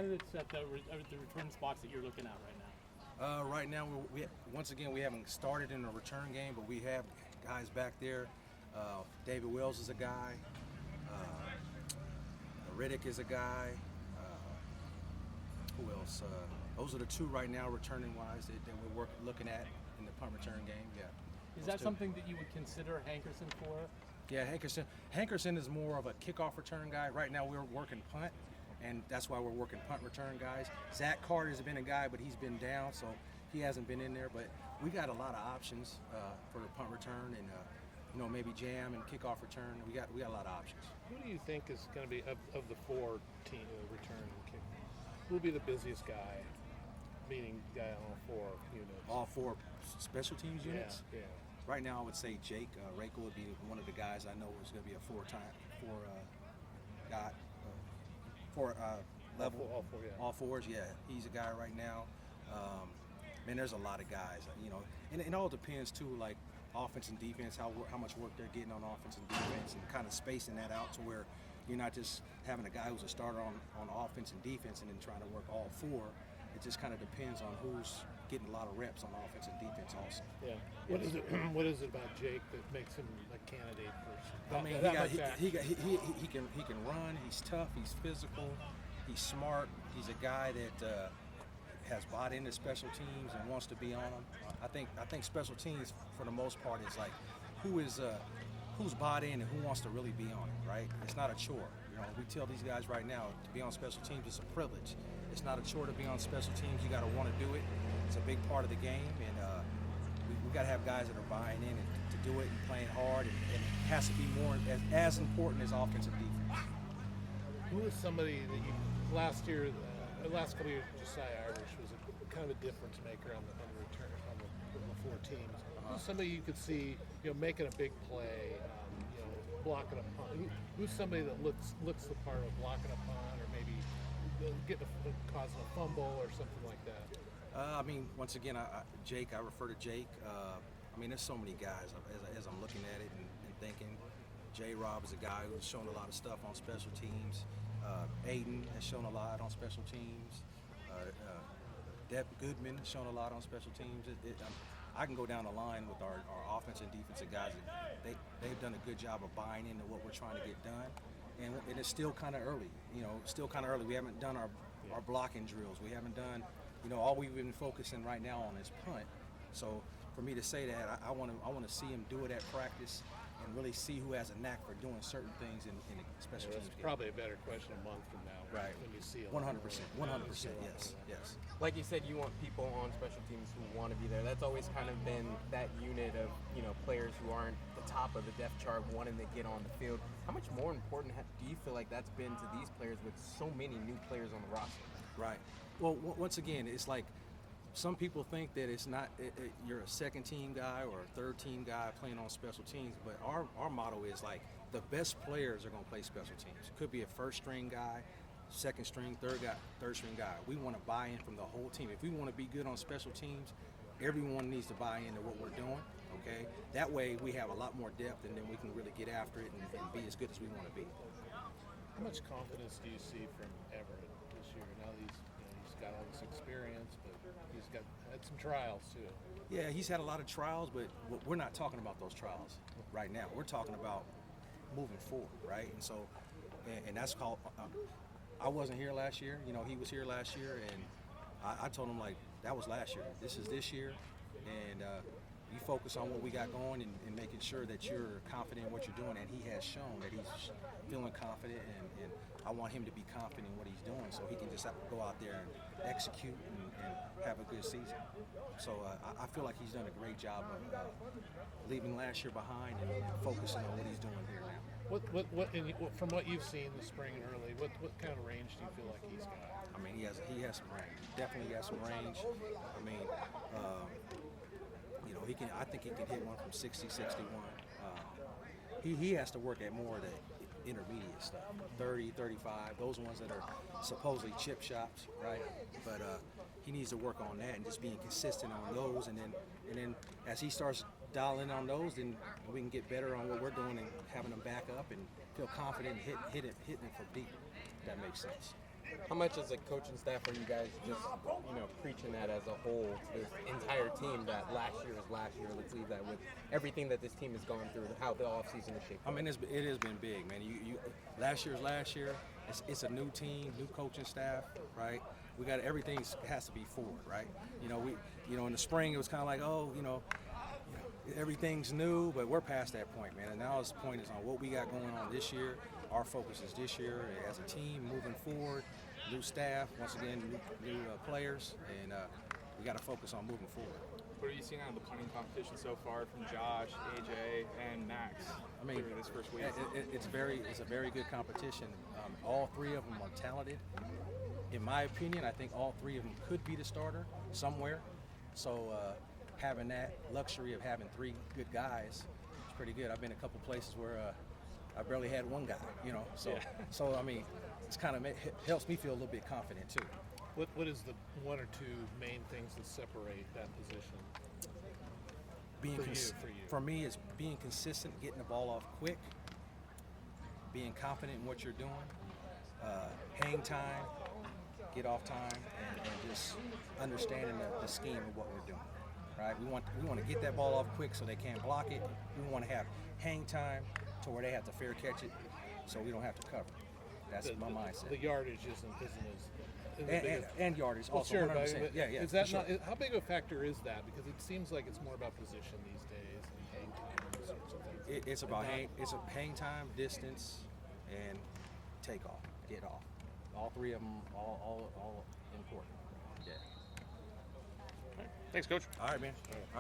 Candidates at the return spots that you're looking at right now? Right now, once again, we haven't started in a return game, but we have guys back there. David Wells is a guy. Riddick is a guy. Who else? Those are the two right now, returning wise, that we're looking at in the punt return game. Yeah. Is that something that you would consider Hankerson for? Yeah, Hankerson is more of a kickoff return guy. Right now, we're working punt, and that's why we're working punt return guys. Zach Carter's been a guy, but he's been down, so he hasn't been in there. But we got a lot of options for the punt return, and maybe jam and kickoff return. We got a lot of options. Who do you think is going to be of the four team return and kick? Who will be the busiest guy? Meaning guy on all four units. All four special teams units. Yeah. Right now, I would say Jake Rako would be one of the guys I know is going to be a level. All four, yeah. All fours, yeah. He's a guy right now. Man, there's a lot of guys, and it all depends too, like offense and defense, how much work they're getting on offense and defense, and kind of spacing that out to where you're not just having a guy who's a starter on offense and defense and then trying to work all four. It just kind of depends on who's getting a lot of reps on offense and defense also. Yeah. What is it about Jake that makes him a candidate for? I mean, he can run. He's tough. He's physical. He's smart. He's a guy that has bought into special teams and wants to be on them. I think special teams for the most part is like who's bought in and who wants to really be on it, right? It's not a chore. We tell these guys right now to be on special teams is a privilege. It's not a chore to be on special teams. You got to want to do it. It's a big part of the game, and we got to have guys that are buying in and to do it and playing hard. And it has to be more as important as offense and defense. Who is somebody that you last couple of years, Josiah Irish was kind of a difference maker on the return on the four teams. Who's somebody you could see, making a big play, blocking a punt? Who's somebody that looks the part of blocking a punt, or maybe causing a fumble or something like that? Once again, Jake. I refer to Jake. There's so many guys as I'm looking at it and thinking. J-Rob is a guy who's shown a lot of stuff on special teams. Aiden has shown a lot on special teams. Deb Goodman has shown a lot on special teams. I can go down the line with our offensive and defensive guys. They've done a good job of buying into what we're trying to get done. And it's still kind of early. We haven't done our blocking drills. We haven't done, all we've been focusing right now on is punt. So for me to say that, I want to see him do it at practice and really see who has a knack for doing certain things in a special teams game. Probably a better question a month from now. Right. When you see 100%. Yes. Like you said, you want people on special teams who want to be there. That's always kind of been that unit of players who aren't the top of the depth chart wanting to get on the field. How much more important do you feel like that's been to these players with so many new players on the roster? Right. Well, once again, it's like some people think that it's not you're a second team guy or a third team guy playing on special teams, but our motto is like the best players are going to play special teams. It could be a first string guy, second string, third string guy. We want to buy in from the whole team. If we want to be good on special teams, everyone needs to buy into what we're doing, okay? That way we have a lot more depth, and then we can really get after it and be as good as we want to be. How much confidence do you see from Everett this year? Now he's got all this experience, but he's had some trials too. Yeah, he's had a lot of trials, but we're not talking about those trials right now. We're talking about moving forward, right? And so, and that's called. I wasn't here last year. He was here last year, and I told him like that was last year. This is this year, and you focus on what we got going and making sure that you're confident in what you're doing. And he has shown that he's feeling confident, and I want him to be confident in what he's doing so he can just go out there and execute and have a good season. So I feel like he's done a great job of leaving last year behind and focusing on what he's doing here now. From what you've seen this spring and early, what kind of range do you feel like he's got? He has some range. Definitely has some range. He can. I think he can hit one from 60, 61. He has to work at more of the intermediate stuff, 30, 35, those ones that are supposedly chip shots, right? But he needs to work on that and just being consistent on those, and then as he starts dialing on those, then we can get better on what we're doing and having them back up and feel confident and hitting it from deep. If that makes sense. How much as a coaching staff are you guys just, preaching that as a whole to this entire team that last year is last year? Let's leave that with everything that this team has gone through, how the offseason is shaped. I mean, it has been big, man. Last year. It's a new team, new coaching staff, right? We got everything has to be forward, right? In the spring it was kind of like, everything's new, but we're past that point, man. And now the point is on what we got going on this year. Our focus is this year as a team moving forward. New staff, once again, new players, and we got to focus on moving forward. What are you seeing out of the punting competition so far from Josh, AJ, and Max? I mean, this first week. It's a very good competition. All three of them are talented. In my opinion, I think all three of them could be the starter somewhere. So having that luxury of having three good guys is pretty good. I've been a couple places where I barely had one guy, So I mean, it's kind of helps me feel a little bit confident too. What is the one or two main things that separate that position? For you. For me, it's being consistent, getting the ball off quick, being confident in what you're doing, hang time, get off time, and just understanding the scheme of what we're doing. Right? We want to get that ball off quick so they can't block it. We want to have hang time to where they have to fair catch it, so we don't have to cover. That's my mindset. The yardage and yardage well, also. Sure, 100%. but Yeah. Is that sure. how big of a factor is that? Because it seems like it's more about position these days and hang time and sorts of things. It's about hang time, distance, and takeoff, get off. All three of them, all important. Yeah. Thanks, Coach. All right, man.